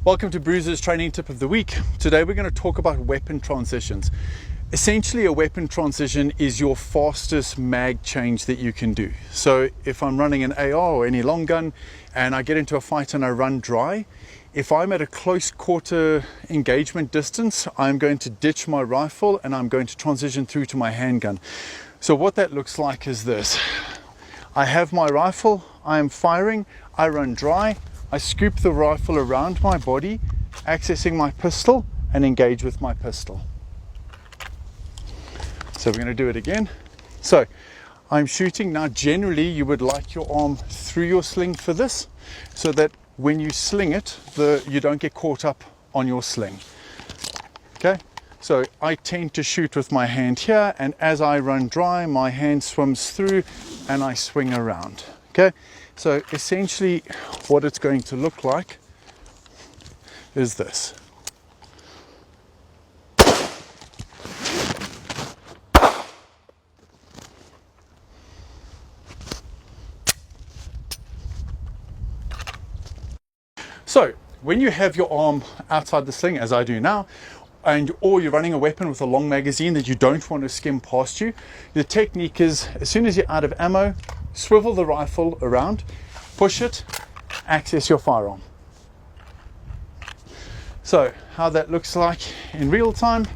Welcome to Bruiser's training tip of the week. Today we're going to talk about weapon transitions. Essentially, a weapon transition is your fastest mag change that you can do. So if I'm running an AR or any long gun and I get into a fight and I run dry, if I'm at a close quarter engagement distance, I'm going to ditch my rifle and I'm going to transition through to my handgun. So what that looks like is this. I have my rifle, I am firing, I run dry, I scoop the rifle around my body, accessing my pistol, and engage with my pistol. So we're going to do it again. So I'm shooting. Now generally you would like your arm through your sling for this, so that when you sling it, you don't get caught up on your sling. Okay, so I tend to shoot with my hand here, and as I run dry, my hand swims through and I swing around. Okay, so essentially what it's going to look like is this. So when you have your arm outside the sling, as I do now, or you're running a weapon with a long magazine that you don't want to skim past you, the technique is, as soon as you're out of ammo, swivel the rifle around, push it, access your firearm. So how that looks like in real time,